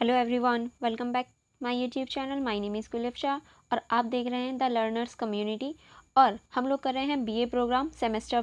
Hello everyone, welcome back my YouTube channel. My name is कुलफ शाह और आप देख रहे हैं द लर्नर्स कम्युनिटी। और हम लोग कर रहे हैं बीए प्रोग्राम सेमेस्टर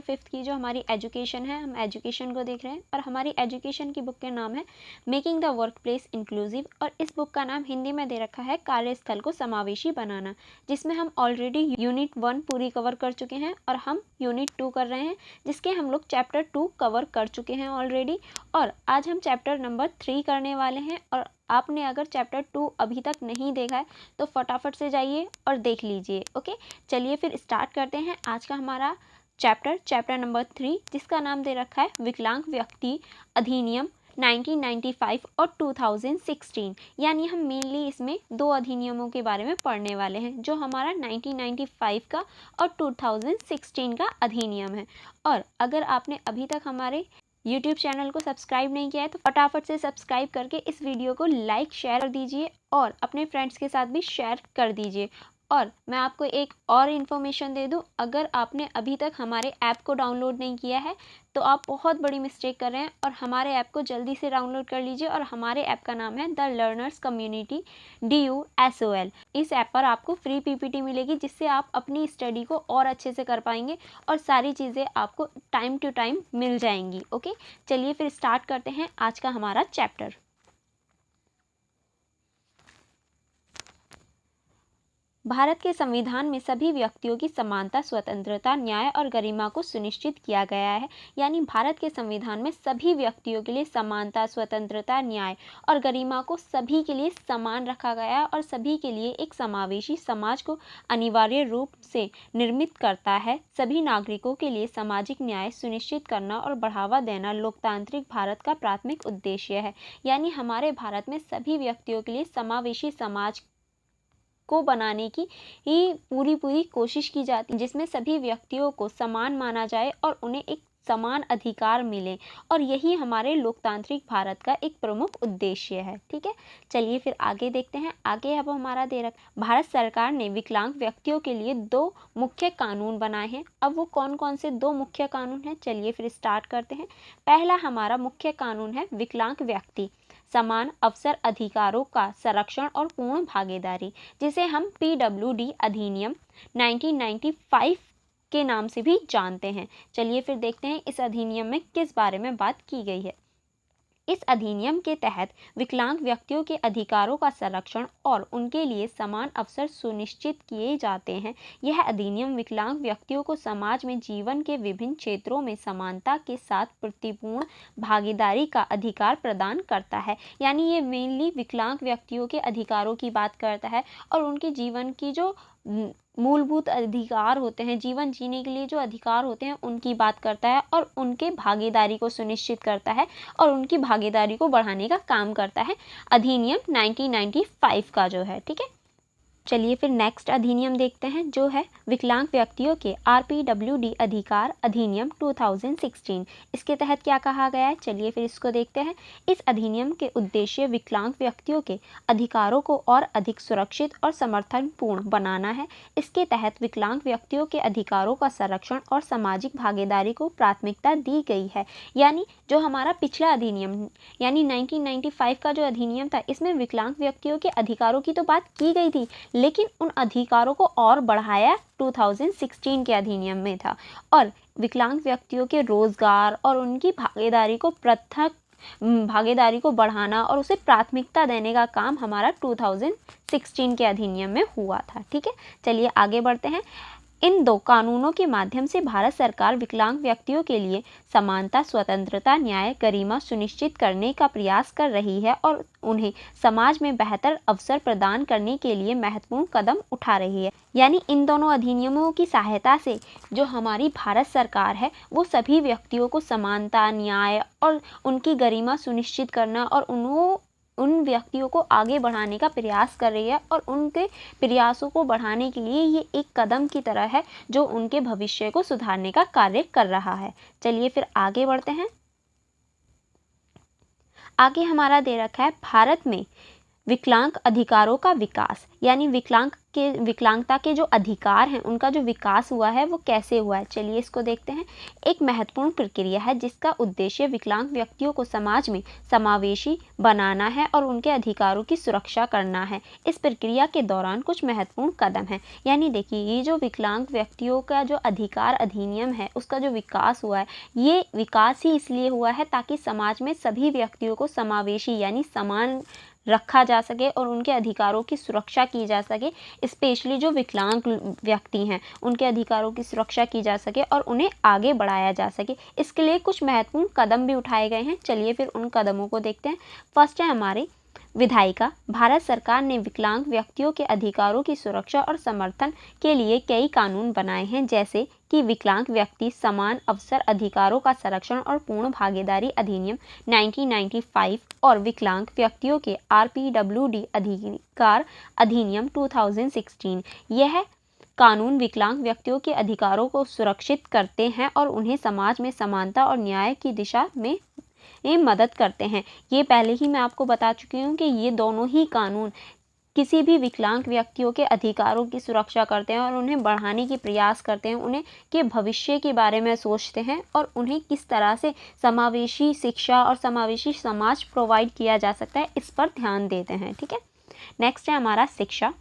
फिफ्थ की जो हमारी एजुकेशन है, हम एजुकेशन को देख रहे हैं। और हमारी एजुकेशन की बुक का नाम है making the work place inclusive, और इस बुक का नाम हिंदी में दे रखा है कार्यस्थल को समावेशी बनाना, जिसमें हम ऑलरेडी यूनिट 1 पूरी कवर कर चुके हैं और हम यूनिट 2 कर रहे हैं, जिसके हम लोग चैप्टर 2 कवर कर चुके हैं ऑलरेडी। और आज हम चैप्टर नंबर 3 करने वाले हैं। और आपने अगर चैप्टर 2 अभी तक नहीं देखा है तो फटाफट से जाइए और देख लीजिए। ओके, चलिए फिर स्टार्ट करते हैं आज का हमारा चैप्टर नंबर 3, जिसका नाम दे रखा है विकलांग व्यक्ति अधिनियम 1995 और 2016। यानी हम मेनली इसमें दो अधिनियमों के बारे में पढ़ने वाले हैं, जो हमारा 1995 का और 2016 का अधिनियम है। और अगर आपने अभी तक हमारे YouTube चैनल को सब्सक्राइब नहीं किया है तो फटाफट से सब्सक्राइब करके इस वीडियो को लाइक शेयर कर दीजिए और अपने फ्रेंड्स के साथ भी शेयर कर दीजिए। और मैं आपको एक और इन्फॉर्मेशन दे दूं, अगर आपने अभी तक हमारे ऐप को डाउनलोड नहीं किया है तो आप बहुत बड़ी मिस्टेक कर रहे हैं, और हमारे ऐप को जल्दी से डाउनलोड कर लीजिए। और हमारे ऐप का नाम है द लर्नर्स कम्युनिटी DUSOL। इस ऐप पर आपको फ्री PPT मिलेगी, जिससे आप अपनी स्टडी को और अच्छे से कर पाएंगे और सारी चीज़ें आपको टाइम टू टाइम मिल जाएंगी। ओके, चलिए फिर स्टार्ट करते हैं आज का हमारा चैप्टर। भारत के संविधान में सभी व्यक्तियों की समानता, स्वतंत्रता, न्याय और गरिमा को सुनिश्चित किया गया है। यानी भारत के संविधान में सभी व्यक्तियों के लिए समानता, स्वतंत्रता, न्याय और गरिमा को सभी के लिए समान रखा गया है, और सभी के लिए एक समावेशी समाज को अनिवार्य रूप से निर्मित करता है। सभी नागरिकों के लिए सामाजिक न्याय सुनिश्चित करना और बढ़ावा देना लोकतांत्रिक भारत का प्राथमिक उद्देश्य है। यानी हमारे भारत में सभी व्यक्तियों के लिए समावेशी समाज को बनाने की ही पूरी कोशिश की जाती है, जिसमें सभी व्यक्तियों को समान माना जाए और उन्हें एक समान अधिकार मिले। और यही हमारे लोकतांत्रिक भारत का एक प्रमुख उद्देश्य है। ठीक है, चलिए फिर आगे देखते हैं। आगे अब हमारा दे रखा, भारत सरकार ने विकलांग व्यक्तियों के लिए 2 मुख्य कानून बनाए हैं। अब वो कौन कौन से 2 मुख्य कानून हैं, चलिए फिर स्टार्ट करते हैं। पहला हमारा मुख्य कानून है विकलांग व्यक्ति समान अवसर अधिकारों का संरक्षण और पूर्ण भागीदारी, जिसे हम PWD अधिनियम 1995 के नाम से भी जानते हैं। चलिए फिर देखते हैं इस अधिनियम में किस बारे में बात की गई है। इस अधिनियम के तहत विकलांग व्यक्तियों के अधिकारों का संरक्षण और उनके लिए समान अवसर सुनिश्चित किए जाते हैं। यह अधिनियम विकलांग व्यक्तियों को समाज में जीवन के विभिन्न क्षेत्रों में समानता के साथ प्रतिपूर्ण भागीदारी का अधिकार प्रदान करता है। यानी ये मेनली विकलांग व्यक्तियों के अधिकारों की बात करता है, और उनके जीवन की जो मूलभूत अधिकार होते हैं, जीवन जीने के लिए जो अधिकार होते हैं, उनकी बात करता है, और उनके भागीदारी को सुनिश्चित करता है और उनकी भागीदारी को बढ़ाने का काम करता है अधिनियम 1995 का जो है। ठीक है, चलिए फिर नेक्स्ट अधिनियम देखते हैं, जो है विकलांग व्यक्तियों के RPWD अधिकार अधिनियम 2016। इसके तहत क्या कहा गया है, चलिए फिर इसको देखते हैं। इस अधिनियम के उद्देश्य विकलांग व्यक्तियों के अधिकारों को और अधिक सुरक्षित और समर्थनपूर्ण बनाना है। इसके तहत विकलांग व्यक्तियों के अधिकारों का संरक्षण और सामाजिक भागीदारी को प्राथमिकता दी गई है। यानी जो हमारा पिछला अधिनियम यानी 1995 का जो अधिनियम था, इसमें विकलांग व्यक्तियों के अधिकारों की तो बात की गई थी, लेकिन उन अधिकारों को और बढ़ाया 2016 के अधिनियम में था। और विकलांग व्यक्तियों के रोजगार और उनकी भागीदारी को बढ़ाना और उसे प्राथमिकता देने का काम हमारा 2016 के अधिनियम में हुआ था। ठीक है, चलिए आगे बढ़ते हैं। इन 2 कानूनों के माध्यम से भारत सरकार विकलांग व्यक्तियों के लिए समानता, स्वतंत्रता, न्याय, गरिमा सुनिश्चित करने का प्रयास कर रही है और उन्हें समाज में बेहतर अवसर प्रदान करने के लिए महत्वपूर्ण कदम उठा रही है। यानी इन दोनों अधिनियमों की सहायता से जो हमारी भारत सरकार है, वो सभी व्यक्तियों को समानता, न्याय और उनकी गरिमा सुनिश्चित करना और उन व्यक्तियों को आगे बढ़ाने का प्रयास कर रही है, और उनके प्रयासों को बढ़ाने के लिए ये एक कदम की तरह है जो उनके भविष्य को सुधारने का कार्य कर रहा है। चलिए फिर आगे बढ़ते हैं। आगे हमारा दे रखा है भारत में विकलांग अधिकारों का विकास, यानी विकलांग विकलांगता के जो अधिकार हैं उनका जो विकास हुआ है वो कैसे हुआ है, चलिए इसको देखते हैं। एक महत्वपूर्ण प्रक्रिया है जिसका उद्देश्य विकलांग व्यक्तियों को समाज में समावेशी बनाना है और उनके अधिकारों की सुरक्षा करना है। इस प्रक्रिया के दौरान कुछ महत्वपूर्ण कदम हैं, यानी देखिए ये जो विकलांग व्यक्तियों का जो अधिकार अधिनियम है उसका जो विकास हुआ है, ये विकास ही इसलिए हुआ है ताकि समाज में सभी व्यक्तियों को समावेशी यानी समान रखा जा सके और उनके अधिकारों की सुरक्षा की जा सके। स्पेशली जो विकलांग व्यक्ति हैं उनके अधिकारों की सुरक्षा की जा सके और उन्हें आगे बढ़ाया जा सके। इसके लिए कुछ महत्वपूर्ण कदम भी उठाए गए हैं, चलिए फिर उन कदमों को देखते हैं। फर्स्ट है हमारी विधायिका। भारत सरकार ने विकलांग व्यक्तियों के अधिकारों की सुरक्षा और समर्थन के लिए कई कानून बनाए हैं, जैसे कि विकलांग व्यक्ति समान अवसर अधिकारों का संरक्षण और पूर्ण भागीदारी अधिनियम 1995 और विकलांग व्यक्तियों के RPWD अधिकार अधिनियम 2016। यह कानून विकलांग व्यक्तियों के अधिकारों को सुरक्षित करते हैं और उन्हें समाज में समानता और न्याय की दिशा में मदद करते हैं। ये पहले ही मैं आपको बता चुकी हूँ कि ये दोनों ही कानून किसी भी विकलांग व्यक्तियों के अधिकारों की सुरक्षा करते हैं और उन्हें बढ़ाने की प्रयास करते हैं, उन्हें के भविष्य के बारे में सोचते हैं और उन्हें किस तरह से समावेशी शिक्षा और समावेशी समाज प्रोवाइड किया जा सकता है इस पर ध्यान देते हैं। ठीक है, नेक्स्ट है हमारा शिक्षा।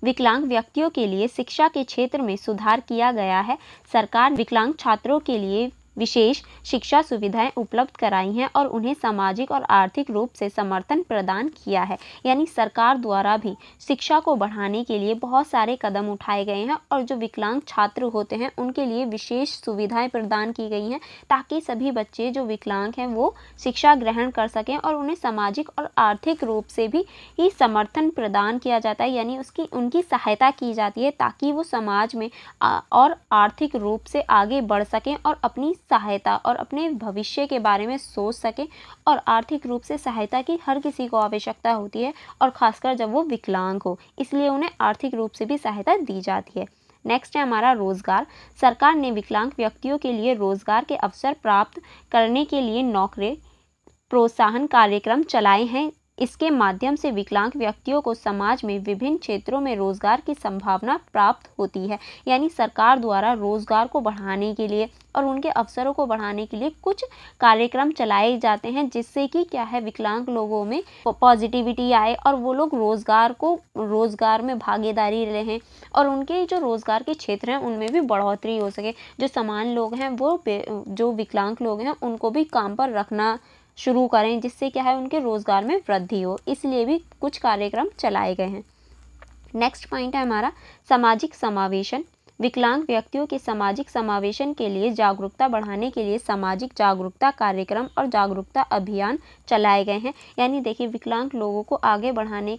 विकलांग व्यक्तियों के लिए शिक्षा के क्षेत्र में सुधार किया गया है। सरकार विकलांग छात्रों के लिए विशेष शिक्षा सुविधाएं उपलब्ध कराई हैं और उन्हें सामाजिक और आर्थिक रूप से समर्थन प्रदान किया है। यानी सरकार द्वारा भी शिक्षा को बढ़ाने के लिए बहुत सारे कदम उठाए गए हैं और जो विकलांग छात्र होते हैं उनके लिए विशेष सुविधाएं प्रदान की गई हैं ताकि सभी बच्चे जो विकलांग हैं वो शिक्षा ग्रहण कर सकें और उन्हें सामाजिक और आर्थिक रूप से भी समर्थन प्रदान किया जाता है, यानी उनकी सहायता की जाती है ताकि वो समाज में और आर्थिक रूप से आगे बढ़ सकें और अपनी सहायता और अपने भविष्य के बारे में सोच सके। और आर्थिक रूप से सहायता की हर किसी को आवश्यकता होती है और खासकर जब वो विकलांग हो, इसलिए उन्हें आर्थिक रूप से भी सहायता दी जाती है। नेक्स्ट है हमारा रोजगार। सरकार ने विकलांग व्यक्तियों के लिए रोजगार के अवसर प्राप्त करने के लिए नौकरी प्रोत्साहन कार्यक्रम चलाए हैं। इसके माध्यम से विकलांग व्यक्तियों को समाज में विभिन्न क्षेत्रों में रोजगार की संभावना प्राप्त होती है। यानी सरकार द्वारा रोजगार को बढ़ाने के लिए और उनके अवसरों को बढ़ाने के लिए कुछ कार्यक्रम चलाए जाते हैं जिससे कि क्या है विकलांग लोगों में पॉजिटिविटी आए और वो लोग रोजगार में भागीदारी रहें और उनके जो रोजगार के क्षेत्र हैं उनमें भी बढ़ोतरी हो सके। जो समान लोग हैं वो जो विकलांग लोग हैं उनको भी काम पर रखना शुरू करें जिससे क्या है उनके रोजगार में वृद्धि हो, इसलिए भी कुछ कार्यक्रम चलाए गए हैं। नेक्स्ट पॉइंट है हमारा सामाजिक समावेशन। विकलांग व्यक्तियों के सामाजिक समावेशन के लिए जागरूकता बढ़ाने के लिए सामाजिक जागरूकता कार्यक्रम और जागरूकता अभियान चलाए गए हैं। यानी देखिए विकलांग लोगों को आगे बढ़ाने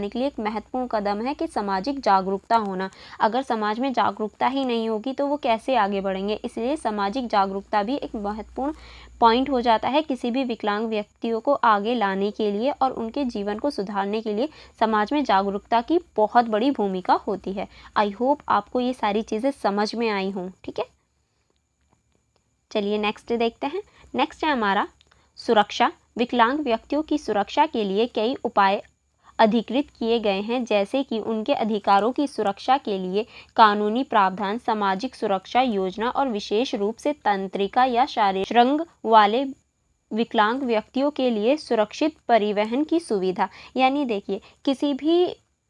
के लिए एक महत्वपूर्ण कदम है कि सामाजिक जागरूकता होना। अगर समाज में जागरूकता ही नहीं होगी तो वो कैसे आगे बढ़ेंगे, इसलिए सामाजिक जागरूकता भी एक महत्वपूर्ण पॉइंट हो जाता है किसी भी विकलांग व्यक्तियों को आगे लाने के लिए और उनके जीवन को सुधारने के लिए समाज में जागरूकता की बहुत बड़ी भूमिका होती है। आई होप आपको ये सारी चीज़ें समझ में आई हों। ठीक है, चलिए नेक्स्ट देखते हैं। नेक्स्ट है हमारा सुरक्षा। विकलांग व्यक्तियों की सुरक्षा के लिए कई उपाय अधिकृत किए गए हैं, जैसे कि उनके अधिकारों की सुरक्षा के लिए कानूनी प्रावधान, सामाजिक सुरक्षा योजना और विशेष रूप से तंत्रिका या शारीरिक श्रंग वाले विकलांग व्यक्तियों के लिए सुरक्षित परिवहन की सुविधा। यानी देखिए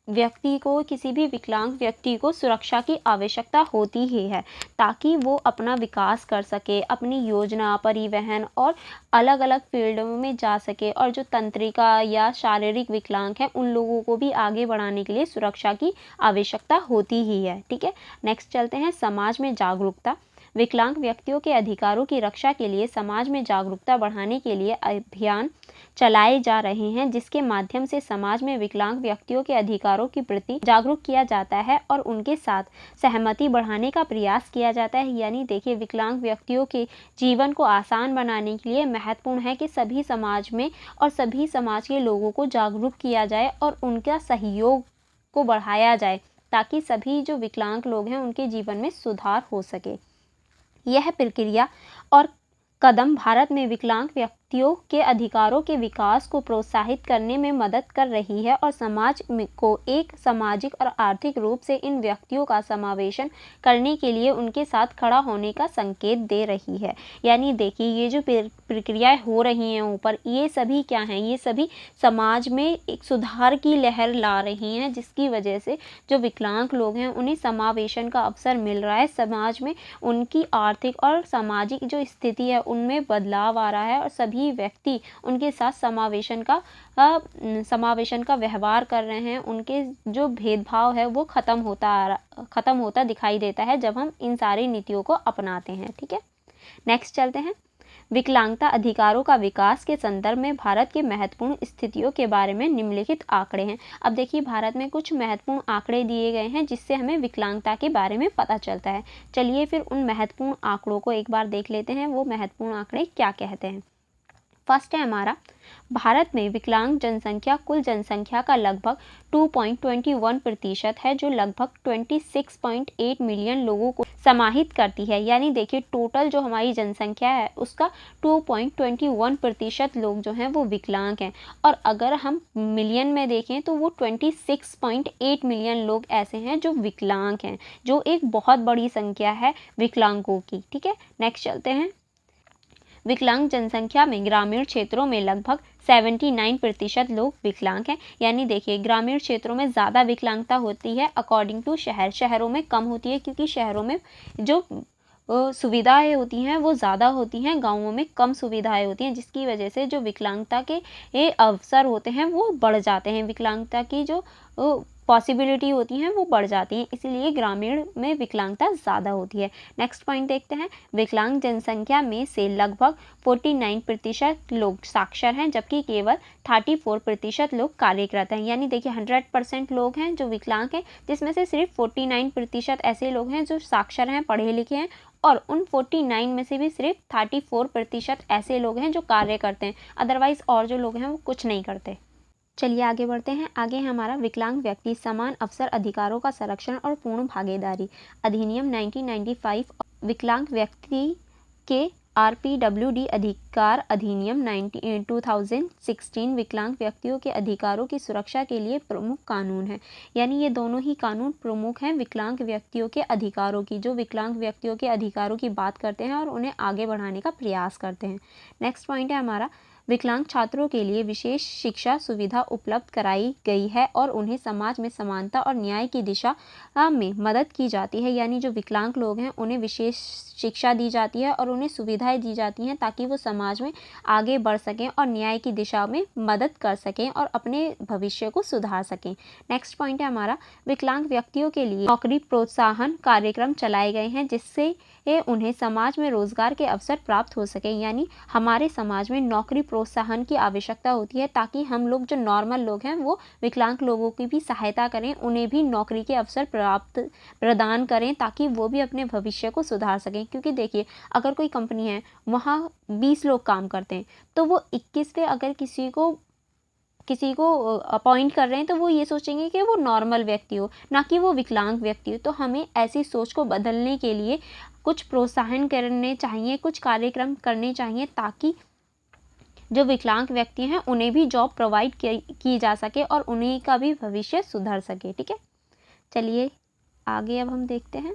किसी भी विकलांग व्यक्ति को सुरक्षा की आवश्यकता होती ही है ताकि वो अपना विकास कर सके, अपनी योजना, परिवहन और अलग अलग फील्डों में जा सके। और जो तंत्रिका या शारीरिक विकलांग हैं उन लोगों को भी आगे बढ़ाने के लिए सुरक्षा की आवश्यकता होती ही है। ठीक है, नेक्स्ट चलते हैं समाज में जागरूकता। विकलांग व्यक्तियों के अधिकारों की रक्षा के लिए समाज में जागरूकता बढ़ाने के लिए अभियान चलाए जा रहे हैं जिसके माध्यम से समाज में विकलांग व्यक्तियों के अधिकारों के प्रति जागरूक किया जाता है और उनके साथ सहमति बढ़ाने का प्रयास किया जाता है। यानी देखिए विकलांग व्यक्तियों के जीवन को आसान बनाने के लिए महत्वपूर्ण है कि सभी समाज में और सभी समाज के लोगों को जागरूक किया जाए और उनका सहयोग को बढ़ाया जाए ताकि सभी जो विकलांग लोग हैं उनके जीवन में सुधार हो सके। यह प्रक्रिया और कदम भारत में विकलांग व्यक्ति व्यक्तियों के अधिकारों के विकास को प्रोत्साहित करने में मदद कर रही है और समाज को एक सामाजिक और आर्थिक रूप से इन व्यक्तियों का समावेशन करने के लिए उनके साथ खड़ा होने का संकेत दे रही है। यानी देखिए, ये जो प्रक्रियाएं हो रही हैं ऊपर, ये सभी क्या हैं, ये सभी समाज में एक सुधार की लहर ला रही हैं, जिसकी वजह से जो विकलांग लोग हैं उन्हें समावेशन का अवसर मिल रहा है। समाज में उनकी आर्थिक और सामाजिक जो स्थिति है उनमें बदलाव आ रहा है और सभी व्यक्ति उनके साथ समावेशन का व्यवहार कर रहे हैं। उनके जो भेदभाव है वो खत्म होता दिखाई देता है जब हम इन सारी नीतियों को अपनाते हैं। ठीक है, नेक्स्ट चलते हैं। विकलांगता अधिकारों का विकास के संदर्भ में भारत के महत्वपूर्ण स्थितियों के बारे में निम्नलिखित आंकड़े हैं। अब देखिए, भारत में कुछ महत्वपूर्ण आंकड़े दिए गए हैं जिससे हमें विकलांगता के बारे में पता चलता है। चलिए फिर उन महत्वपूर्ण आंकड़ों को एक बार देख लेते हैं, वो महत्वपूर्ण आंकड़े क्या कहते हैं। फर्स्ट है हमारा, भारत में विकलांग जनसंख्या कुल जनसंख्या का लगभग 2.21% है, जो लगभग 26.8 मिलियन लोगों को समाहित करती है। यानी देखिए, टोटल जो हमारी जनसंख्या है उसका 2.21% लोग जो हैं वो विकलांग हैं। और अगर हम मिलियन में देखें तो वो 26.8 मिलियन लोग ऐसे हैं जो विकलांग हैं, जो एक बहुत बड़ी संख्या है विकलांगों की। ठीक है, नेक्स्ट चलते हैं। विकलांग जनसंख्या में ग्रामीण क्षेत्रों में लगभग 79% लोग विकलांग हैं। यानी देखिए, ग्रामीण क्षेत्रों में ज़्यादा विकलांगता होती है अकॉर्डिंग टू शहरों में कम होती है, क्योंकि शहरों में जो सुविधाएं होती हैं वो ज़्यादा होती हैं, गाँवों में कम सुविधाएं होती हैं, जिसकी वजह से जो विकलांगता के अवसर होते हैं वो बढ़ जाते हैं। विकलांगता की जो पॉसिबिलिटी होती हैं वो बढ़ जाती हैं, इसीलिए ग्रामीण में विकलांगता ज़्यादा होती है। नेक्स्ट पॉइंट देखते हैं। विकलांग जनसंख्या में से लगभग 49% लोग साक्षर हैं, जबकि केवल 34% लोग कार्यरत हैं। यानी देखिए, 100% लोग हैं जो विकलांग हैं, जिसमें से सिर्फ 49% ऐसे लोग हैं जो साक्षर हैं, पढ़े लिखे हैं, और उन 49 में से भी सिर्फ 34% ऐसे लोग हैं जो कार्य करते हैं। अदरवाइज़ और जो लोग हैं वो कुछ नहीं करते। चलिए आगे बढ़ते हैं। आगे है हमारा विकलांग व्यक्ति समान अवसर अधिकारों का संरक्षण और पूर्ण भागीदारी अधिनियम 1995। विकलांग व्यक्ति के RPWD अधिकार अधिनियम 2016 विकलांग व्यक्तियों के अधिकारों की सुरक्षा के लिए प्रमुख कानून है। यानी ये दोनों ही कानून प्रमुख हैं विकलांग व्यक्तियों के अधिकारों की, जो विकलांग व्यक्तियों के अधिकारों की बात करते हैं और उन्हें आगे बढ़ाने का प्रयास करते हैं। नेक्स्ट पॉइंट है हमारा, विकलांग छात्रों के लिए विशेष शिक्षा सुविधा उपलब्ध कराई गई है और उन्हें समाज में समानता और न्याय की दिशा में मदद की जाती है। यानी जो विकलांग लोग हैं उन्हें विशेष शिक्षा दी जाती है और उन्हें सुविधाएं दी जाती हैं ताकि वो समाज में आगे बढ़ सकें और न्याय की दिशा में मदद कर सकें और अपने भविष्य को सुधार सकें। नेक्स्ट पॉइंट है हमारा, विकलांग व्यक्तियों के लिए नौकरी प्रोत्साहन कार्यक्रम चलाए गए हैं जिससे उन्हें समाज में रोजगार के अवसर प्राप्त हो सके। यानी हमारे समाज में नौकरी प्रोत्साहन की आवश्यकता होती है ताकि हम लोग जो नॉर्मल लोग हैं वो विकलांग लोगों की भी सहायता करें, उन्हें भी नौकरी के अवसर प्रदान करें ताकि वो भी अपने भविष्य को सुधार सकें। क्योंकि देखिए, अगर कोई कंपनी है वहाँ 20 लोग काम करते हैं, तो वो 21 पे अगर किसी को अपॉइंट कर रहे हैं तो वो ये सोचेंगे कि वो नॉर्मल व्यक्ति हो, ना कि वो विकलांग व्यक्ति हो। तो हमें ऐसी सोच को बदलने के लिए कुछ प्रोत्साहन करने चाहिए, कुछ कार्यक्रम करने चाहिए ताकि जो विकलांग व्यक्ति हैं उन्हें भी जॉब प्रोवाइड की जा सके और उन्हीं का भी भविष्य सुधर सके। ठीक है, चलिए आगे अब हम देखते हैं।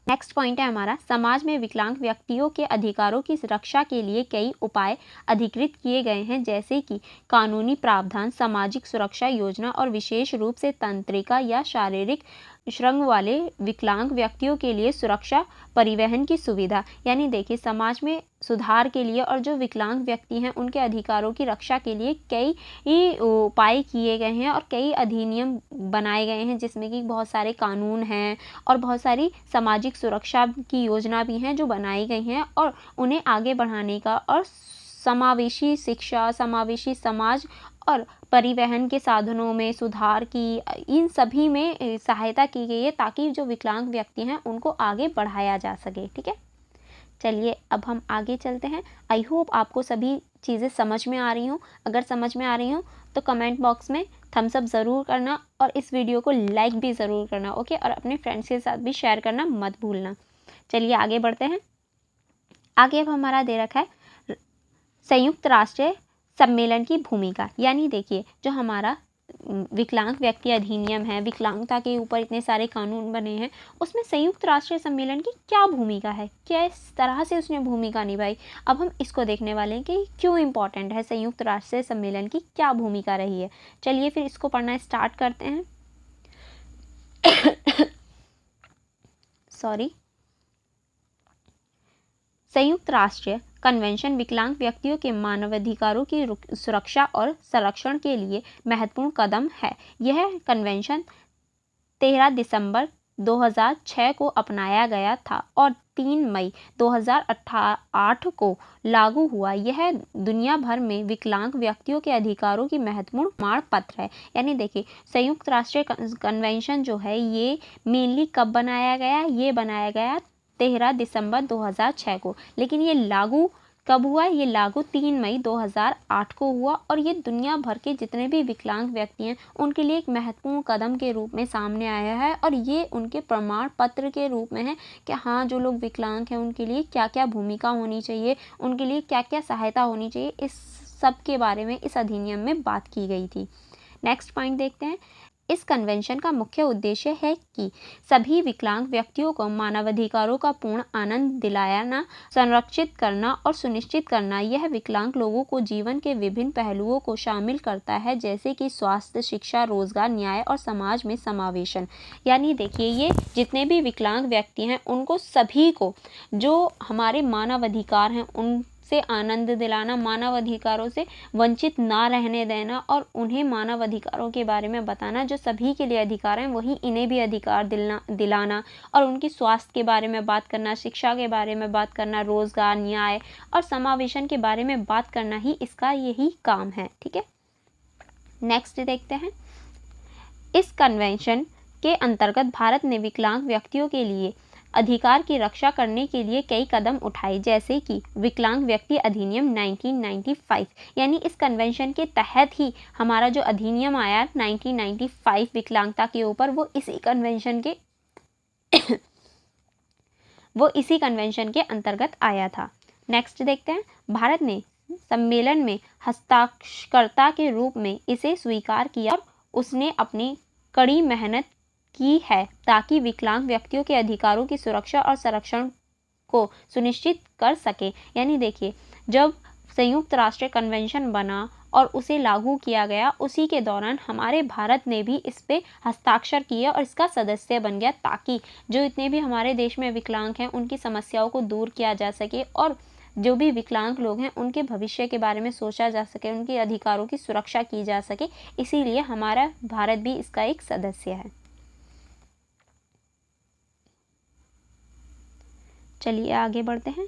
नेक्स्ट पॉइंट है हमारा, समाज में विकलांग व्यक्तियों के अधिकारों की रक्षा के लिए कई उपाय अधिकृत किए गए हैं, जैसे कि कानूनी प्रावधान, सामाजिक सुरक्षा योजना और विशेष रूप से तंत्रिका या शारीरिक श्रम वाले विकलांग व्यक्तियों के लिए सुरक्षा परिवहन की सुविधा। यानी देखिए, समाज में सुधार के लिए और जो विकलांग व्यक्ति हैं उनके अधिकारों की रक्षा के लिए कई उपाय किए गए हैं और कई अधिनियम बनाए गए हैं, जिसमें कि बहुत सारे कानून हैं और बहुत सारी सामाजिक सुरक्षा की योजना भी हैं जो बनाई गई हैं और उन्हें आगे बढ़ाने का और समावेशी शिक्षा, समावेशी समाज और परिवहन के साधनों में सुधार की, इन सभी में सहायता की गई है ताकि जो विकलांग व्यक्ति हैं उनको आगे बढ़ाया जा सके। ठीक है, चलिए अब हम आगे चलते हैं। आई होप आपको सभी चीज़ें समझ में आ रही हों। अगर समझ में आ रही हों तो कमेंट बॉक्स में थम्स अप ज़रूर करना और इस वीडियो को लाइक भी ज़रूर करना, ओके, और अपने फ्रेंड्स के साथ भी शेयर करना मत भूलना। चलिए आगे बढ़ते हैं। आगे अब हमारा दे रखा है संयुक्त राष्ट्र सम्मेलन की भूमिका, यानी देखिए जो हमारा विकलांग व्यक्ति अधिनियम है, विकलांगता के ऊपर इतने सारे कानून बने हैं, उसमें संयुक्त राष्ट्र सम्मेलन की क्या भूमिका है, किस तरह से उसने भूमिका निभाई। अब हम इसको देखने वाले हैं कि क्यों इम्पोर्टेंट है, संयुक्त राष्ट्र सम्मेलन की क्या भूमिका रही है। चलिए फिर इसको पढ़ना स्टार्ट करते हैं। सॉरी। संयुक्त राष्ट्र कन्वेंशन विकलांग व्यक्तियों के मानवाधिकारों की सुरक्षा और संरक्षण के लिए महत्वपूर्ण कदम है। यह कन्वेंशन 13 दिसंबर 2006 को अपनाया गया था और 3 मई 2008 को लागू हुआ। यह दुनिया भर में विकलांग व्यक्तियों के अधिकारों की महत्वपूर्ण प्रमाण पत्र है। यानी देखिए संयुक्त राष्ट्र कन्वेंशन जो है ये मेनली कब बनाया गया, ये बनाया गया 13 दिसंबर 2006 को, लेकिन ये लागू कब हुआ, ये लागू 3 मई 2008 को हुआ और ये दुनिया भर के जितने भी विकलांग व्यक्ति हैं उनके लिए एक महत्वपूर्ण कदम के रूप में सामने आया है और ये उनके प्रमाण पत्र के रूप में है कि हाँ जो लोग विकलांग हैं उनके लिए क्या क्या भूमिका होनी चाहिए, उनके लिए क्या क्या सहायता होनी चाहिए, इस सब के बारे में इस अधिनियम में बात की गई थी। नेक्स्ट पॉइंट देखते हैं। इस कन्वेंशन का मुख्य उद्देश्य है कि सभी विकलांग व्यक्तियों को मानवाधिकारों का पूर्ण आनंद दिलाना, संरक्षित करना और सुनिश्चित करना। यह विकलांग लोगों को जीवन के विभिन्न पहलुओं को शामिल करता है, जैसे कि स्वास्थ्य, शिक्षा, रोजगार, न्याय और समाज में समावेशन। यानी देखिए ये जितने भी विकलांग व्यक्ति हैं उनको सभी को जो हमारे मानवाधिकार हैं उन से आनंद दिलाना, मानव अधिकारों से वंचित ना रहने देना और उन्हें मानव अधिकारों के बारे में बताना, जो सभी के लिए अधिकार हैं वही इन्हें भी अधिकार दिलाना और उनकी स्वास्थ्य के बारे में बात करना, शिक्षा के बारे में बात करना, रोजगार, न्याय और समावेशन के बारे में बात करना ही इसका यही काम है। ठीक है, नेक्स्ट देखते हैं। इस कन्वेंशन के अंतर्गत भारत ने विकलांग व्यक्तियों के लिए अधिकार की रक्षा करने के लिए कई कदम उठाए, जैसे कि विकलांग व्यक्ति अधिनियम 1995। यानी इस कन्वेंशन के तहत ही हमारा जो अधिनियम आया 1995 विकलांगता के ऊपर, वो इसी कन्वेंशन के अंतर्गत आया था। नेक्स्ट देखते हैं। भारत ने सम्मेलन में हस्ताक्षरकर्ता के रूप में इसे स्वीकार किया और उसने अपनी कड़ी मेहनत की है ताकि विकलांग व्यक्तियों के अधिकारों की सुरक्षा और संरक्षण को सुनिश्चित कर सके। यानी देखिए जब संयुक्त राष्ट्र कन्वेंशन बना और उसे लागू किया गया, उसी के दौरान हमारे भारत ने भी इस पे हस्ताक्षर किए और इसका सदस्य बन गया, ताकि जो इतने भी हमारे देश में विकलांग हैं उनकी समस्याओं को दूर किया जा सके और जो भी विकलांग लोग हैं उनके भविष्य के बारे में सोचा जा सके, उनके अधिकारों की सुरक्षा की जा सके। इसीलिए हमारा भारत भी इसका एक सदस्य है। चलिए आगे बढ़ते हैं।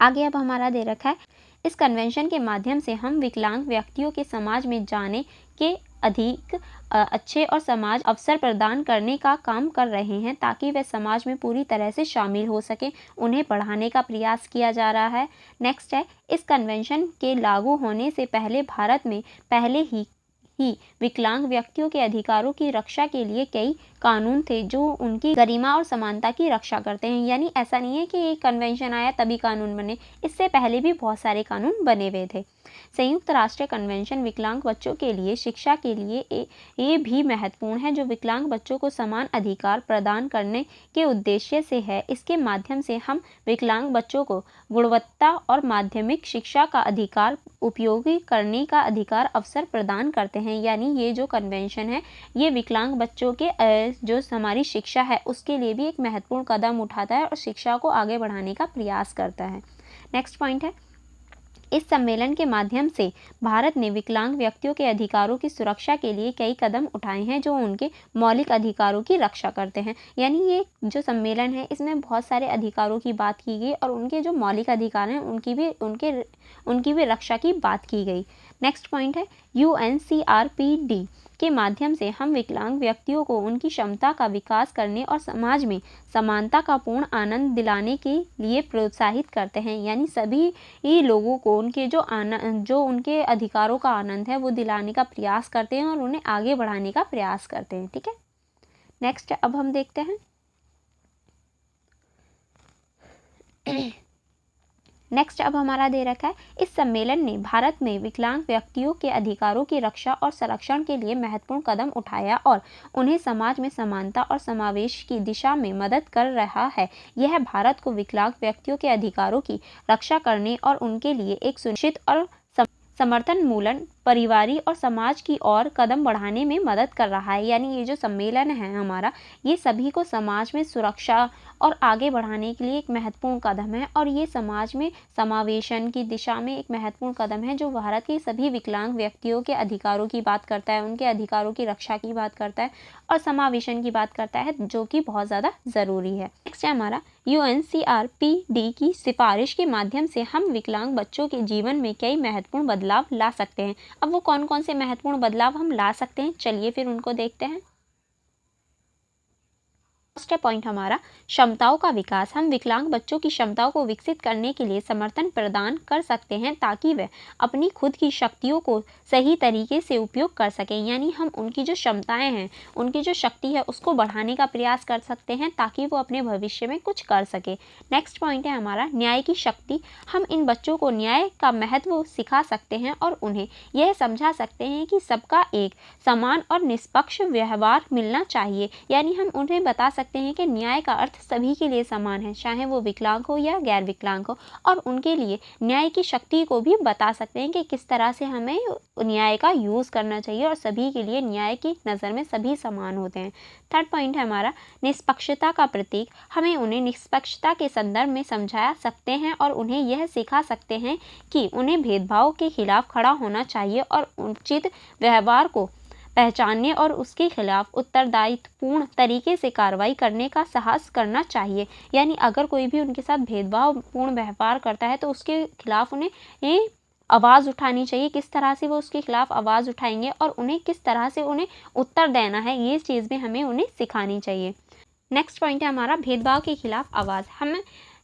आगे अब हमारा दे रखा है, इस कन्वेंशन के माध्यम से हम विकलांग व्यक्तियों के समाज में जाने के अधिक अच्छे और समाज अवसर प्रदान करने का काम कर रहे हैं, ताकि वे समाज में पूरी तरह से शामिल हो सके। उन्हें बढ़ाने का प्रयास किया जा रहा है। नेक्स्ट है, इस कन्वेंशन के लागू होने से पहले भारत में पहले ही विकलांग व्यक्तियों के अधिकारों की रक्षा के लिए कई कानून थे जो उनकी गरिमा और समानता की रक्षा करते हैं। यानी ऐसा नहीं है कि ये कन्वेंशन आया तभी कानून बने, इससे पहले भी बहुत सारे कानून बने हुए थे। संयुक्त राष्ट्र कन्वेंशन विकलांग बच्चों के लिए शिक्षा के लिए ये भी महत्वपूर्ण है, जो विकलांग बच्चों को समान अधिकार प्रदान करने के उद्देश्य से है। इसके माध्यम से हम विकलांग बच्चों को गुणवत्ता और माध्यमिक शिक्षा का अधिकार, उपयोगी करने का अधिकार अवसर प्रदान करते हैं। यानी ये जो कन्वेंशन है ये विकलांग बच्चों के जो हमारी शिक्षा है उसके लिए भी एक महत्वपूर्ण कदम उठाता है और शिक्षा को आगे बढ़ाने का प्रयास करता है। नेक्स्ट पॉइंट है, इस सम्मेलन के माध्यम से भारत ने विकलांग व्यक्तियों के अधिकारों की सुरक्षा के लिए कई कदम उठाए हैं जो उनके मौलिक अधिकारों की रक्षा करते हैं। यानी ये जो सम्मेलन है इसमें बहुत सारे अधिकारों की बात की गई और उनके जो मौलिक अधिकार हैं उनकी भी रक्षा की बात की गई। नेक्स्ट पॉइंट है, UNCRPD के माध्यम से हम विकलांग व्यक्तियों को उनकी क्षमता का विकास करने और समाज में समानता का पूर्ण आनंद दिलाने के लिए प्रोत्साहित करते हैं। यानी सभी लोगों को उनके जो उनके अधिकारों का आनंद है वो दिलाने का प्रयास करते हैं और उन्हें आगे बढ़ाने का प्रयास करते हैं। ठीक है, नेक्स्ट अब हम देखते हैं। नेक्स्ट अब हमारा दे रखा है, इस सम्मेलन ने भारत में विकलांग व्यक्तियों के अधिकारों की रक्षा और संरक्षण के लिए महत्वपूर्ण कदम उठाया और उन्हें समाज में समानता और समावेश की दिशा में मदद कर रहा है। यह भारत को विकलांग व्यक्तियों के अधिकारों की रक्षा करने और उनके लिए एक सुनिश्चित और समर्थन मूलन परिवारी और समाज की ओर कदम बढ़ाने में मदद कर रहा है। यानी ये जो सम्मेलन है हमारा, ये सभी को समाज में सुरक्षा और आगे बढ़ाने के लिए एक महत्वपूर्ण कदम है और ये समाज में समावेशन की दिशा में एक महत्वपूर्ण कदम है जो भारत के सभी विकलांग व्यक्तियों के अधिकारों की बात करता है, उनके अधिकारों की रक्षा की बात करता है और समावेशन की बात करता है, जो कि बहुत ज़्यादा ज़रूरी है। नेक्स्ट है हमारा, UNCRPD की सिफारिश के माध्यम से हम विकलांग बच्चों के जीवन में कई महत्वपूर्ण बदलाव ला सकते हैं। अब वो कौन कौन से महत्वपूर्ण बदलाव हम ला सकते हैं, चलिए फिर उनको देखते हैं। फर्स्ट पॉइंट हमारा, क्षमताओं का विकास। हम विकलांग बच्चों की क्षमताओं को विकसित करने के लिए समर्थन प्रदान कर सकते हैं ताकि वे अपनी खुद की शक्तियों को सही तरीके से उपयोग कर सकें। यानी हम उनकी जो क्षमताएं हैं, उनकी जो शक्ति है, उसको बढ़ाने का प्रयास कर सकते हैं ताकि वो अपने भविष्य में कुछ कर सके। नेक्स्ट पॉइंट है हमारा, न्याय की शक्ति। हम इन बच्चों को न्याय का महत्व सिखा सकते हैं और उन्हें यह समझा सकते हैं कि सबका एक समान और निष्पक्ष व्यवहार मिलना चाहिए। यानी हम उन्हें बता सकते हैं कि न्याय का अर्थ सभी के लिए समान है, चाहे वो विकलांग हो या गैर विकलांग हो, और उनके लिए न्याय की शक्ति को भी बता सकते हैं कि किस तरह से हमें न्याय का यूज़ करना चाहिए और सभी के लिए न्याय की नज़र में सभी समान होते हैं। थर्ड पॉइंट है हमारा, निष्पक्षता का प्रतीक। हमें उन्हें निष्पक्षता के संदर्भ में समझा सकते हैं और उन्हें यह सिखा सकते हैं कि उन्हें भेदभाव के खिलाफ खड़ा होना चाहिए और उचित व्यवहार को पहचानने और उसके खिलाफ उत्तरदायित्वपूर्ण तरीके से कार्रवाई करने का साहस करना चाहिए। यानी अगर कोई भी उनके साथ भेदभावपूर्ण व्यवहार करता है तो उसके खिलाफ उन्हें आवाज़ उठानी चाहिए। किस तरह से वो उसके खिलाफ आवाज़ उठाएंगे और उन्हें किस तरह से उन्हें उत्तर देना है, ये चीज़ भी हमें उन्हें सिखानी चाहिए। नेक्स्ट पॉइंट है हमारा, भेदभाव के खिलाफ आवाज़। हम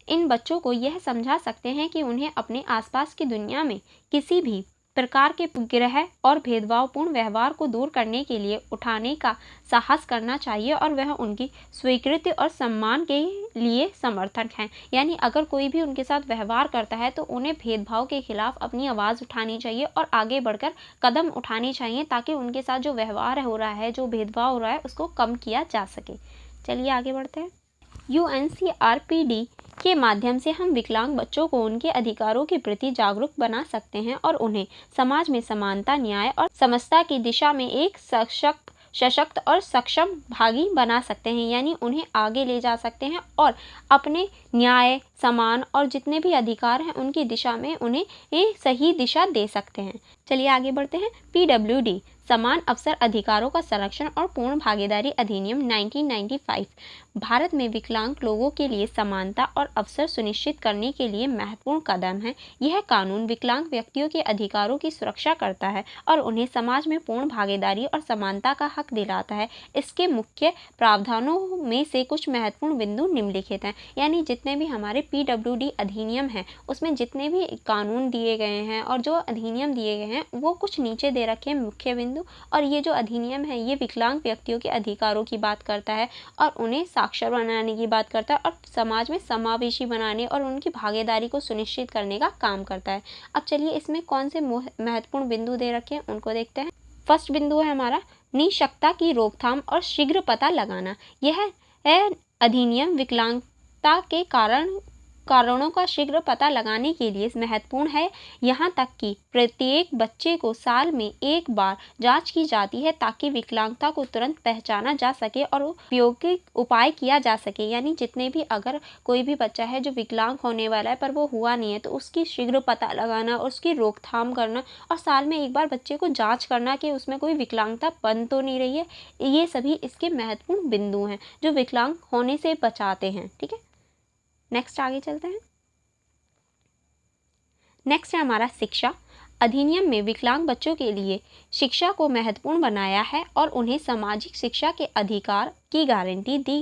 इन बच्चों को यह समझा सकते हैं कि उन्हें अपने आसपास की दुनिया में किसी भी प्रकार के ग्रह और भेदभावपूर्ण व्यवहार को दूर करने के लिए उठाने का साहस करना चाहिए और वह उनकी स्वीकृति और सम्मान के लिए समर्थक हैं। यानी अगर कोई भी उनके साथ व्यवहार करता है तो उन्हें भेदभाव के खिलाफ अपनी आवाज़ उठानी चाहिए और आगे बढ़कर कदम उठाने चाहिए ताकि उनके साथ जो व्यवहार हो रहा है, जो भेदभाव हो रहा है, उसको कम किया जा सके। चलिए आगे बढ़ते हैं। UNCRPD के माध्यम से हम विकलांग बच्चों को उनके अधिकारों के प्रति जागरूक बना सकते हैं और उन्हें समाज में समानता, न्याय और समता की दिशा में एक सशक्त और सक्षम भागी बना सकते हैं। यानी उन्हें आगे ले जा सकते हैं और अपने न्याय, समान और जितने भी अधिकार हैं उनकी दिशा में उन्हें सही दिशा दे सकते हैं। चलिए आगे बढ़ते हैं। PWD, समान अवसर अधिकारों का संरक्षण और पूर्ण भागीदारी अधिनियम 1995 भारत में विकलांग लोगों के लिए समानता और अवसर सुनिश्चित करने के लिए महत्वपूर्ण कदम है। यह कानून विकलांग व्यक्तियों के अधिकारों की सुरक्षा करता है और उन्हें समाज में पूर्ण भागीदारी और समानता का हक दिलाता है। इसके मुख्य प्रावधानों में से कुछ महत्वपूर्ण बिंदु निम्नलिखित हैं। यानी जितने भी हमारे PWD अधिनियम हैं उसमें जितने भी कानून दिए गए हैं और जो अधिनियम दिए गए हैं वो कुछ नीचे दे रखे हैं मुख्य बिंदु। और ये जो अधिनियम है ये विकलांग व्यक्तियों के अधिकारों की बात करता है और उन्हें साक्षर बनाने की बात करता है और समाज में समावेशी बनाने और उनकी भागीदारी को सुनिश्चित करने का काम करता है। अब चलिए इसमें कौन से महत्वपूर्ण बिंदु दे रखे हैं उनको देखते हैं। फर्स्ट बिंदु है हमारा, निःशक्तता की रोकथाम और शीघ्र पता लगाना। यह अधिनियम विकलांगता के कारणों का शीघ्र पता लगाने के लिए महत्वपूर्ण है। यहाँ तक कि प्रत्येक बच्चे को साल में एक बार जांच की जाती है ताकि विकलांगता को तुरंत पहचाना जा सके और उपयोगी उपाय किया जा सके। यानी जितने भी अगर कोई भी बच्चा है जो विकलांग होने वाला है पर वो हुआ नहीं है तो उसकी शीघ्र पता लगाना और उसकी रोकथाम करना और साल में एक बार बच्चे को जाँच करना कि उसमें कोई विकलांगता बन तो नहीं रही है, ये सभी इसके महत्वपूर्ण बिंदु हैं जो विकलांग होने से बचाते हैं। ठीक है, नेक्स्ट आगे चलते हैं। नेक्स्ट है हमारा शिक्षा। अधिनियम में विकलांग बच्चों के लिए शिक्षा को महत्वपूर्ण बनाया है और उन्हें सामाजिक शिक्षा के अधिकार की गारंटी दी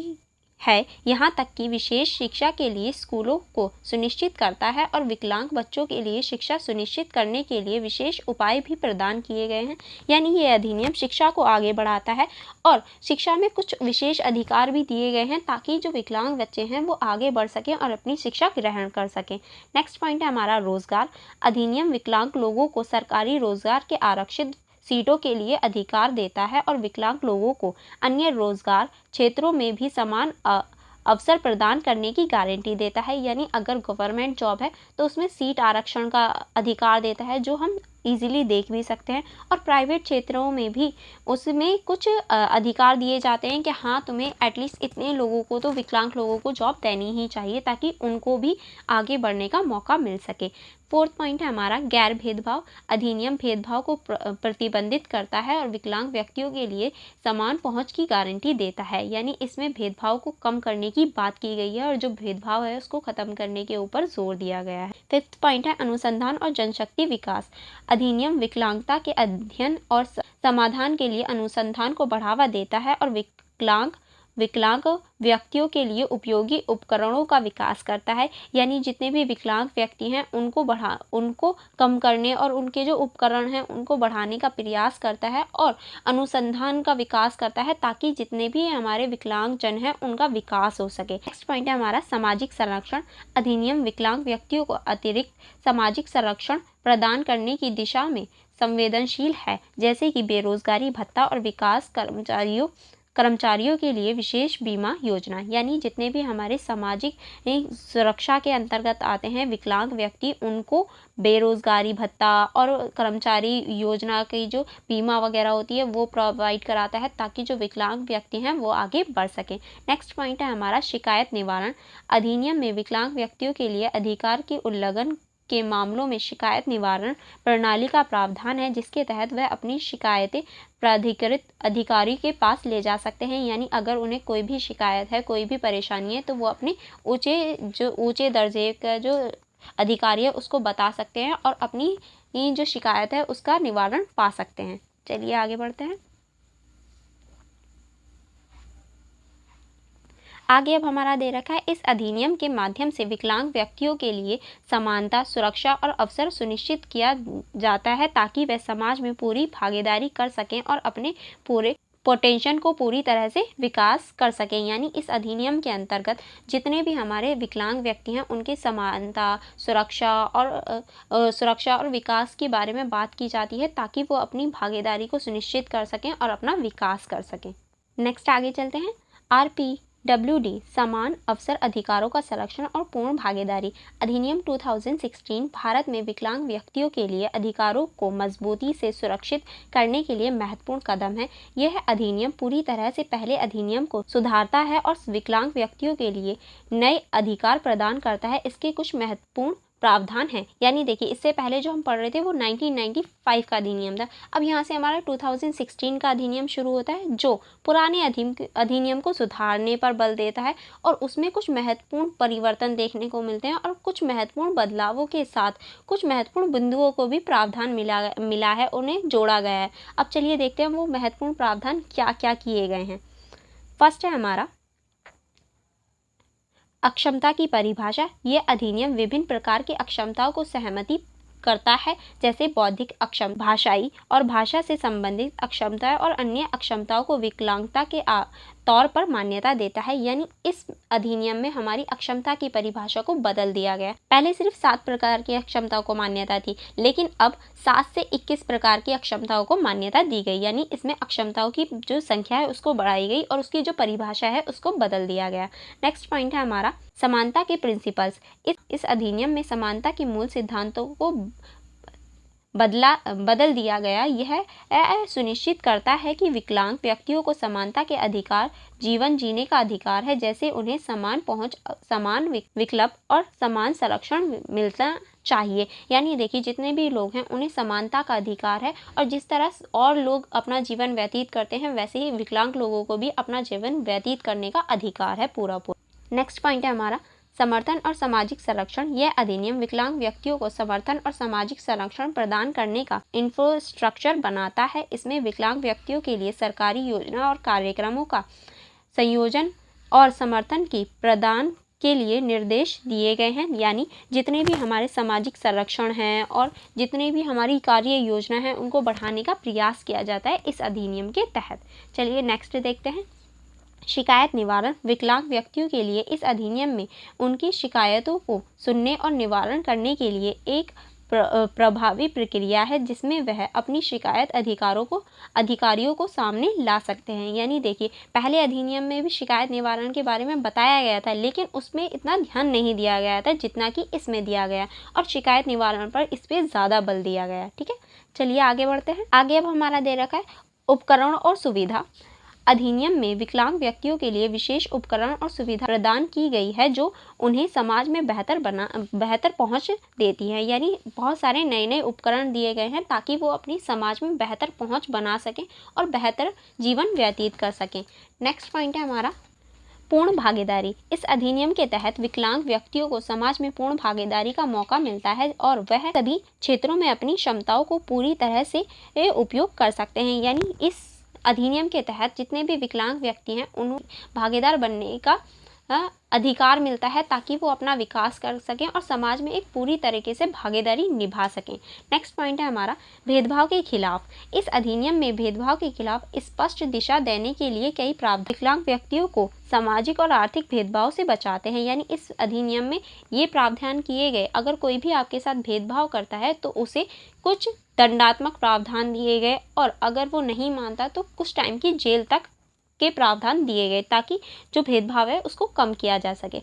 है, यहाँ तक कि विशेष शिक्षा के लिए स्कूलों को सुनिश्चित करता है और विकलांग बच्चों के लिए शिक्षा सुनिश्चित करने के लिए विशेष उपाय भी प्रदान किए गए हैं। यानी ये अधिनियम शिक्षा को आगे बढ़ाता है और शिक्षा में कुछ विशेष अधिकार भी दिए गए हैं ताकि जो विकलांग बच्चे हैं वो आगे बढ़ सकें और अपनी शिक्षा ग्रहण कर सकें। नेक्स्ट पॉइंट है हमारा रोजगार। अधिनियम विकलांग लोगों को सरकारी रोजगार के आरक्षित सीटों के लिए अधिकार देता है और विकलांग लोगों को अन्य रोजगार क्षेत्रों में भी समान अवसर प्रदान करने की गारंटी देता है। यानी अगर गवर्नमेंट जॉब है तो उसमें सीट आरक्षण का अधिकार देता है, जो हम इजीली देख भी सकते हैं। और प्राइवेट क्षेत्रों में भी उसमें कुछ अधिकार दिए जाते हैं कि हाँ, तुम्हें एटलीस्ट इतने लोगों को तो विकलांग लोगों को जॉब देनी ही चाहिए ताकि उनको भी आगे बढ़ने का मौका मिल सके। फोर्थ पॉइंट है हमारा गैर भेदभाव। अधिनियम भेदभाव को प्रतिबंधित करता है और विकलांग व्यक्तियों के लिए समान पहुंच की गारंटी देता है। यानी इसमें भेदभाव को कम करने की बात की गई है और जो भेदभाव है उसको खत्म करने के ऊपर जोर दिया गया है। फिफ्थ पॉइंट है अनुसंधान और जनशक्ति विकास। अधिनियम विकलांगता के अध्ययन और समाधान के लिए अनुसंधान को बढ़ावा देता है और विकलांग व्यक्तियों के लिए उपयोगी उपकरणों का विकास करता है। यानी जितने भी विकलांग व्यक्ति हैं उनको कम करने और उनके जो उपकरण हैं उनको बढ़ाने का प्रयास करता है और अनुसंधान का विकास करता है ताकि जितने भी हमारे विकलांग जन हैं उनका विकास हो सके। नेक्स्ट पॉइंट है हमारा सामाजिक संरक्षण। अधिनियम विकलांग व्यक्तियों को अतिरिक्त सामाजिक संरक्षण प्रदान करने की दिशा में संवेदनशील है, जैसे कि बेरोजगारी भत्ता और विकास कर्मचारियों के लिए विशेष बीमा योजना। यानी जितने भी हमारे सामाजिक सुरक्षा के अंतर्गत आते हैं विकलांग व्यक्ति, उनको बेरोजगारी भत्ता और कर्मचारी योजना की जो बीमा वगैरह होती है वो प्रोवाइड कराता है ताकि जो विकलांग व्यक्ति हैं वो आगे बढ़ सकें। नेक्स्ट पॉइंट है हमारा शिकायत निवारण। अधिनियम में विकलांग व्यक्तियों के लिए अधिकार के उल्लंघन के मामलों में शिकायत निवारण प्रणाली का प्रावधान है, जिसके तहत वह अपनी शिकायतें प्राधिकृत अधिकारी के पास ले जा सकते हैं। यानी अगर उन्हें कोई भी शिकायत है, कोई भी परेशानी है, तो वो अपने ऊंचे दर्जे का जो अधिकारी है उसको बता सकते हैं और अपनी जो शिकायत है उसका निवारण पा सकते हैं। चलिए आगे बढ़ते हैं। आगे अब हमारा दे रखा है इस अधिनियम के माध्यम से विकलांग व्यक्तियों के लिए समानता, सुरक्षा और अवसर सुनिश्चित किया जाता है ताकि वे समाज में पूरी भागीदारी कर सकें और अपने पूरे पोटेंशियल को पूरी तरह से विकास कर सकें। यानी इस अधिनियम के अंतर्गत जितने भी हमारे विकलांग व्यक्ति हैं उनके समानता, सुरक्षा और विकास के बारे में बात की जाती है ताकि वो अपनी भागीदारी को सुनिश्चित कर सकें और अपना विकास कर सकें। नेक्स्ट आगे चलते हैं। RPWD समान अवसर अधिकारों का संरक्षण और पूर्ण भागीदारी। अधिनियम 2016 भारत में विकलांग व्यक्तियों के लिए अधिकारों को मजबूती से सुरक्षित करने के लिए महत्वपूर्ण कदम है। यह अधिनियम पूरी तरह से पहले अधिनियम को सुधारता है और विकलांग व्यक्तियों के लिए नए अधिकार प्रदान करता है। इसके कुछ महत्वपूर्ण प्रावधान है। यानी देखिए, इससे पहले जो हम पढ़ रहे थे वो 1995 का अधिनियम था। अब यहाँ से हमारा 2016 का अधिनियम शुरू होता है जो पुराने अधिनियम को सुधारने पर बल देता है और उसमें कुछ महत्वपूर्ण परिवर्तन देखने को मिलते हैं और कुछ महत्वपूर्ण बदलावों के साथ कुछ महत्वपूर्ण बिंदुओं को भी प्रावधान मिला है, उन्हें जोड़ा गया है। अब चलिए देखते हैं वो महत्वपूर्ण प्रावधान क्या क्या किए गए हैं। फर्स्ट है हमारा अक्षमता की परिभाषा। ये अधिनियम विभिन्न प्रकार की अक्षमताओं को सहमति करता है, जैसे बौद्धिक अक्षम, भाषाई और भाषा से संबंधित अक्षमताएं और अन्य अक्षमताओं को विकलांगता के तौर पर मान्यता देता है। यानी इस अधिनियम में हमारी अक्षमता की परिभाषा को बदल दिया गया। पहले सिर्फ 7 प्रकार की अक्षमताओं को मान्यता थी, लेकिन अब 7 से 21 प्रकार की अक्षमताओं को मान्यता दी गई। यानी इसमें अक्षमताओं की जो संख्या है उसको बढ़ाई गई और उसकी जो परिभाषा है उसको बदल दिया गया। नेक्स्ट पॉइंट है हमारा समानता के प्रिंसिपल्स। इस अधिनियम में समानता के मूल सिद्धांतों को बदल दिया गया। यह सुनिश्चित करता है कि विकलांग व्यक्तियों को समानता के अधिकार, जीवन जीने का अधिकार है, जैसे उन्हें समान पहुंच, समान विकल्प और समान संरक्षण मिलना चाहिए। यानी देखिए, जितने भी लोग हैं उन्हें समानता का अधिकार है और जिस तरह और लोग अपना जीवन व्यतीत करते हैं वैसे ही विकलांग लोगों को भी अपना जीवन व्यतीत करने का अधिकार है पूरा। नेक्स्ट पॉइंट है हमारा समर्थन और सामाजिक संरक्षण। यह अधिनियम विकलांग व्यक्तियों को समर्थन और सामाजिक संरक्षण प्रदान करने का इंफ्रास्ट्रक्चर बनाता है। इसमें विकलांग व्यक्तियों के लिए सरकारी योजना और कार्यक्रमों का संयोजन और समर्थन की प्रदान के लिए निर्देश दिए गए हैं। यानी जितने भी हमारे सामाजिक संरक्षण हैं और जितने भी हमारी कार्य योजना है उनको बढ़ाने का प्रयास किया जाता है इस अधिनियम के तहत। चलिए नेक्स्ट देखते हैं। शिकायत निवारण। विकलांग व्यक्तियों के लिए इस अधिनियम में उनकी शिकायतों को सुनने और निवारण करने के लिए एक प्रभावी प्रक्रिया है जिसमें वह अपनी शिकायत अधिकारियों को सामने ला सकते हैं। यानी देखिए, पहले अधिनियम में भी शिकायत निवारण के बारे में बताया गया था, लेकिन उसमें इतना ध्यान नहीं दिया गया था जितना कि इसमें दिया गया, और शिकायत निवारण पर इस पर ज़्यादा बल दिया गया। ठीक है, चलिए आगे बढ़ते हैं। आगे अब हमारा दे रखा है उपकरण और सुविधा। अधिनियम में विकलांग व्यक्तियों के लिए विशेष उपकरण और सुविधा प्रदान की गई है जो उन्हें समाज में बेहतर पहुंच देती है। यानी बहुत सारे नए नए उपकरण दिए गए हैं ताकि वो अपनी समाज में बेहतर पहुंच बना सकें और बेहतर जीवन व्यतीत कर सकें। नेक्स्ट पॉइंट है हमारा पूर्ण भागीदारी। इस अधिनियम के तहत विकलांग व्यक्तियों को समाज में पूर्ण भागीदारी का मौका मिलता है और वह सभी क्षेत्रों में अपनी क्षमताओं को पूरी तरह से उपयोग कर सकते हैं। यानी इस अधिनियम के तहत जितने भी विकलांग व्यक्ति हैं उन्हें भागीदार बनने का अधिकार मिलता है ताकि वो अपना विकास कर सकें और समाज में एक पूरी तरीके से भागीदारी निभा सकें। नेक्स्ट पॉइंट है हमारा भेदभाव के खिलाफ। इस अधिनियम में भेदभाव के खिलाफ स्पष्ट दिशा देने के लिए कई प्रावधान विकलांग व्यक्तियों को सामाजिक और आर्थिक भेदभाव से बचाते हैं। यानी इस अधिनियम में ये प्रावधान किए गए, अगर कोई भी आपके साथ भेदभाव करता है तो उसे कुछ दंडात्मक प्रावधान दिए गए, और अगर वो नहीं मानता तो कुछ टाइम की जेल तक के प्रावधान दिए गए ताकि जो भेदभाव है उसको कम किया जा सके।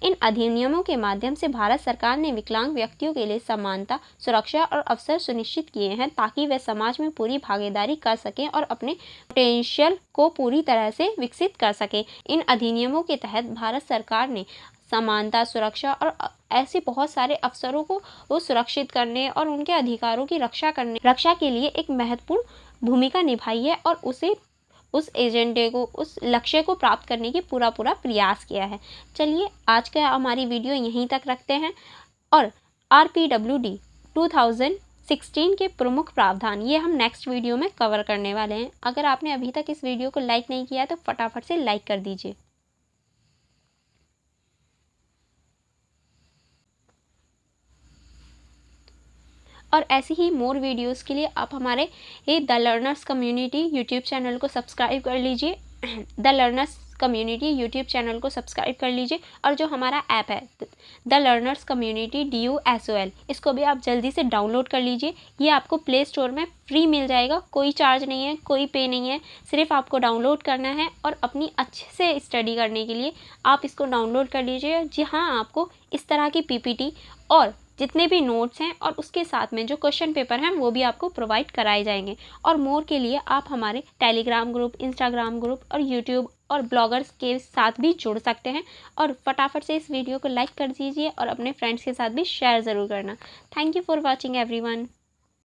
इन अधिनियमों के माध्यम से भारत सरकार ने विकलांग व्यक्तियों के लिए समानता, सुरक्षा और अवसर सुनिश्चित किए हैं ताकि वे समाज में पूरी भागीदारी कर सकें और अपने पोटेंशियल को पूरी तरह से विकसित कर सकें। इन अधिनियमों के तहत भारत सरकार ने समानता, सुरक्षा और ऐसे बहुत सारे अवसरों को वो सुरक्षित करने और उनके अधिकारों की रक्षा के लिए एक महत्वपूर्ण भूमिका निभाई है और उस एजेंडे को, उस लक्ष्य को प्राप्त करने की पूरा प्रयास किया है। चलिए आज का हमारी वीडियो यहीं तक रखते हैं, और RPWD 2016 के प्रमुख प्रावधान ये हम नेक्स्ट वीडियो में कवर करने वाले हैं। अगर आपने अभी तक इस वीडियो को लाइक नहीं किया तो फटाफट से लाइक कर दीजिए। और ऐसी ही मोर वीडियोस के लिए आप हमारे the learners community YouTube channel को सब्सक्राइब कर लीजिए। The learners community YouTube channel को सब्सक्राइब कर लीजिए, और जो हमारा ऐप है द लर्नर्स कम्युनिटी DUSOL, इसको भी आप जल्दी से डाउनलोड कर लीजिए। ये आपको प्ले स्टोर में फ्री मिल जाएगा, कोई चार्ज नहीं है, कोई पे नहीं है, सिर्फ आपको डाउनलोड करना है और अपनी अच्छे से स्टडी करने के लिए आप इसको डाउनलोड कर लीजिए। जी हाँ, आपको इस तरह की PPT और जितने भी नोट्स हैं और उसके साथ में जो क्वेश्चन पेपर हैं वो भी आपको प्रोवाइड कराए जाएंगे। और मोर के लिए आप हमारे टेलीग्राम ग्रुप, इंस्टाग्राम ग्रुप और यूट्यूब और ब्लॉगर्स के साथ भी जुड़ सकते हैं। और फटाफट से इस वीडियो को लाइक कर दीजिए और अपने फ्रेंड्स के साथ भी शेयर ज़रूर करना। Thank you for watching everyone.